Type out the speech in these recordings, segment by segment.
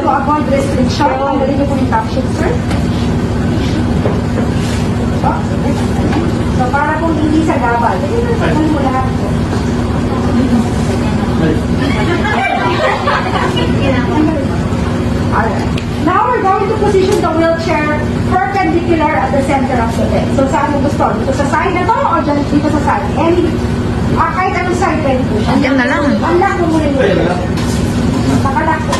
to avoid restriction. Tanggalin niyo po yung top sheet, sir. So, para kung hindi sa gabal. Tanggalin mo lahat po. Alright. Now we're going to position the wheelchair perpendicular at the center of the bed. So saan mo gusto? Dito sa side na to o dito sa side? Kahit anong side pwede po siya. Diyan na lang. Unlock mo muna yung nakalock po.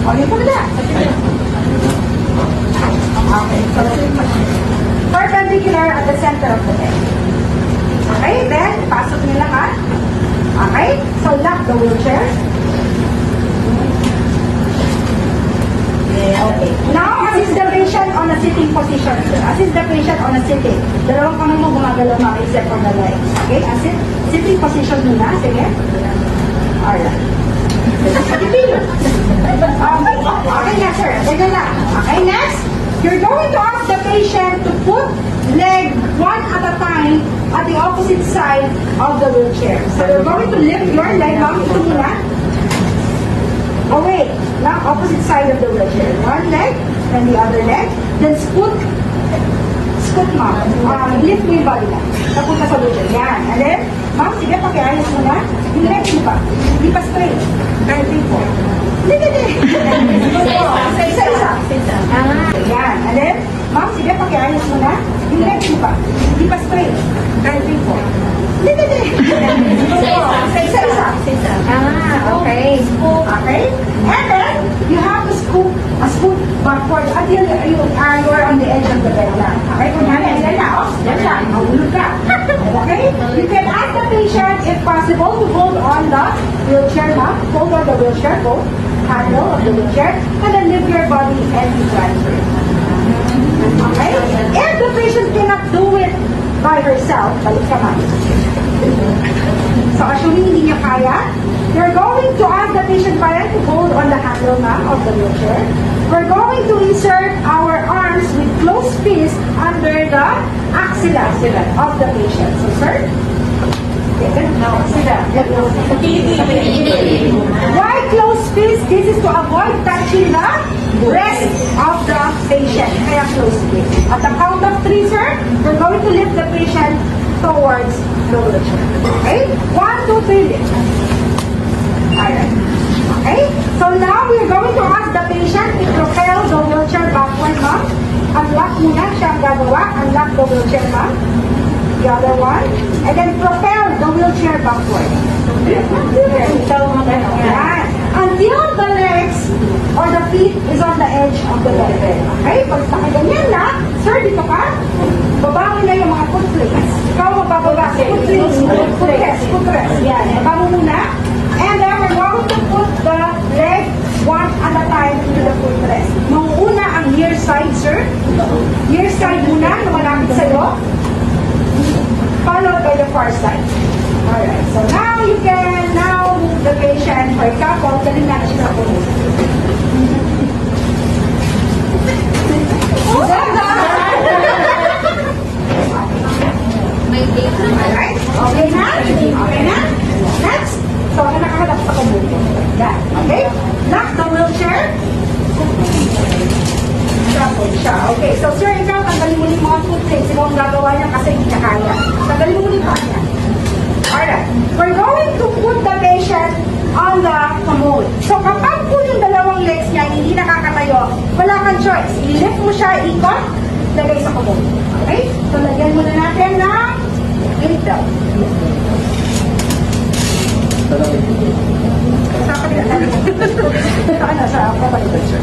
O, yun po na. Okay, so perpendicular at the center of the bed. Okay, then, pasok niyo lahat. Okay, so lock the wheelchair. Okay, now assist the patient on a sitting position. Assist the patient on a sitting. Dalawang kamay mo gumagalaw mga except for the legs. Okay, assist. Sitting position muna. Sige. Alright. Okay na, sir. Ganyan lang. Okay, next. You're going to ask the patient to put leg one at a time at the opposite side of the wheelchair. So you're going to lift your leg up ito muna. Away. Now, opposite side of the wheelchair. One leg, then the other leg. Then scoot. Scoot, ma'am. Lift mo yung body na. Napunta sa wheelchair. Yan. And then, ma'am, sige, pakiayos mo na. Yung leg mo ba? Hindi pa straight. Kahit po. Hindi. Isa-isa. Yan. And then, ma'am, sige, pakiayos mo na. Yung leg mo ba? Hindi pa straight. Kahit po. Hindi. Isa-isa. Okay. Okay. And then, you have to scoot backward until you are on the edge of the bed na. Okay? Kung yan na, yan lang. Mahulog ka. Okay? You can ask the patient, if possible, to hold on the wheelchair na. Hold on the wheelchair, hold handle of the wheelchair, and then lift your body and you transfer it. Okay? If the patient cannot do it by herself, balik ka man. So, assuming hindi niya kaya, you're going to ask the patient parent to hold on the handle na of the wheelchair. We're going to insert our arms with closed fist under the axilla of the patient. So, sir? Why closed fist? This is to avoid touching the breast of the patient. Kaya closed fist. At the count of 3, sir, we're going to lift the patient towards the wheelchair. Okay? 1, 2, 3, lift. Alright. Okay? So now we're going to ask the patient to propel the wheelchair backward, ma'am. Unlock muna siya ang gagawa. Unlock the wheelchair, ma'am. The other one. And then propel the wheelchair backward. Yan. Until the legs or the feet is on the edge of the bed. Okay? Pag nakaganyan na, sir, dito ka. Baba mo na yung mga foot plates. Ikaw mabababa. Foot plates. Foot rest. Yan. Baba mo muna. And then we're going to put the leg one at a time into the foot rest. Mauuna ang near side, sir. Near side muna, na malapit sa'yo. Followed by the far side. Alright, so now you can move the patient. For example, galing natin siya sa puno. Alright, okay na? Okay na? Next. So, nakahanap sa kabuto. Yan. Okay? Lock the wheelchair. Siya. Okay. So, sir, ikaw, tanggalin mo yung mga footplates. Ikaw ang gagawa niya kasi hindi niya kaya. Tanggalin mo yung kanya. Alright. We're going to put the patient on the commode. So, kapag po yung dalawang legs niya hindi nakakatayo, wala kang choice. I-lift mo siya, ikot, lagay sa commode. Okay? So, lagyan muna natin ng lift down. Sa kapila tayo. Sa kapila, sir.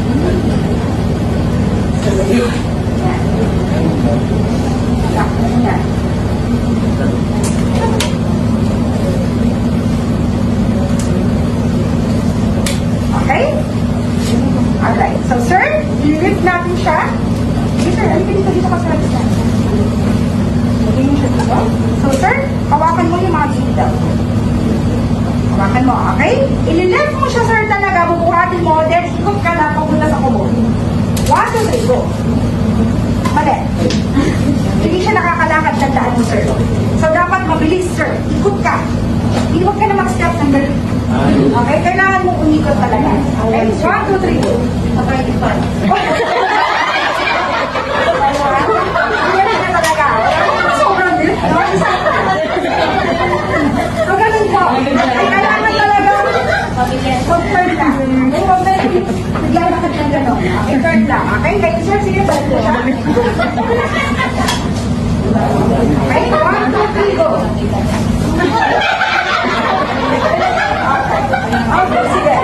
Okay? Alright. So, sir, i-lift natin siya. Sir, dito ka sa labis natin. Lagyan mo siya dito. So, sir, hawakan mo yung mga dito. Hawakan mo, okay? I-lift mo siya, sir, talaga. Bubuhatin mo, then ikot ka na papunta sa kumot. 1, 2, 3, go. Mali. Hindi siya nakakalakad ng daan mo, sir. So, dapat mabilis, sir. Ikot ka. Huwag ka na mag-step ng galit. Okay? Kailangan mo umikot talaga. Okay? 1, 2, 3, go. Okay, fun. Ganun na talaga. Sobrang bilis. No? So, ganun po. Ay, kailangan talaga mag-turn lang. Ay, huwag na naglalakad ng gano'n. Okay, turn lang. Okay? Kaya, sir, sige, balik mo siya. Okay, 1, 2, 3, go. Okay, sige.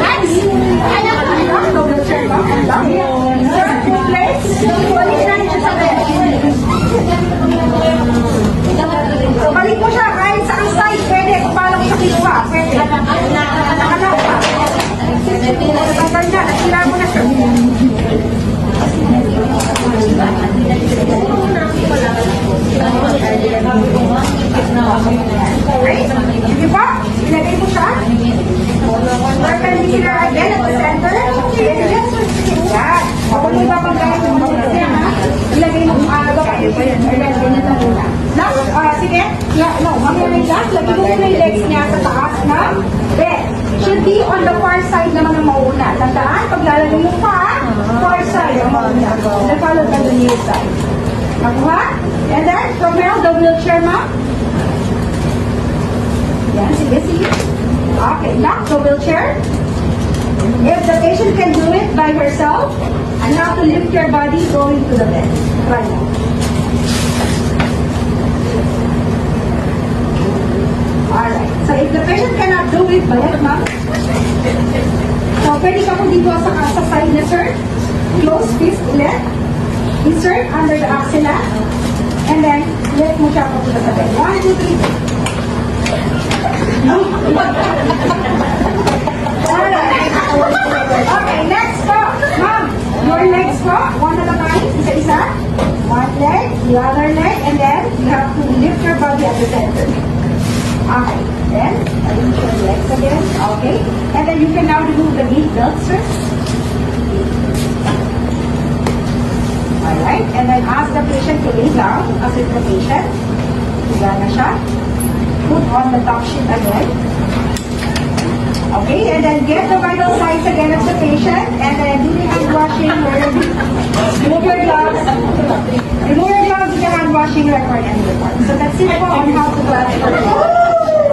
Next. Double check ba? Sir, two plates. Balik na siya sa bed. So, balik mo siya kahit sa side. Pwede. Kung paano mo siya kinuha. Pwede. Nakalaw pa. Tanggal na. Nasira mo na siya. Okay? Sige pa. Ilagay mo siya. Perpendicular again at the center. Yes, yan. Huwag mo ipapagayat ng mga ha. Ilagay mo gabay. Ayan, ganyan na muna. Last, sige. No, mamaya na yung last. Lagay mo muna yung legs niya sa taas na bed. Should be on the far side naman ang mauna. Tandaan, pag lalagay mo pa, far side ang mauna. And follow by the near side. Nakuha? And then, from now, the wheelchair, ma'am. Yan, sige, sige. Okay, now, the wheelchair. If the patient can do it by herself, and now to lift your body going to the bed. Try now. Alright. So, if the patient cannot do it, balik, ma'am. So, pwede ka po dito sa side na, sir. Close fist ulit. Insert under the axilla. And then, lift mo siya papunta sa bed. 1, 2, 3. Alright. Okay, next po. Ma'am, your legs po. One at a time. Isa-isa. One leg, the other leg, and then you have to lift your body at the center. Okay. Then, arrange your legs again. Okay. And then you can now remove the knee belt, sir. Alright. And then ask the patient to lay down. Assist the patient. Higa na siya. Put on the top sheet again. Okay. And then get the vital signs again of the patient. And then do the hand washing. Remove your gloves. Remove your gloves with the hand washing record and report. So that's it po on how to classify.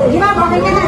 Di ba? Okay ka na.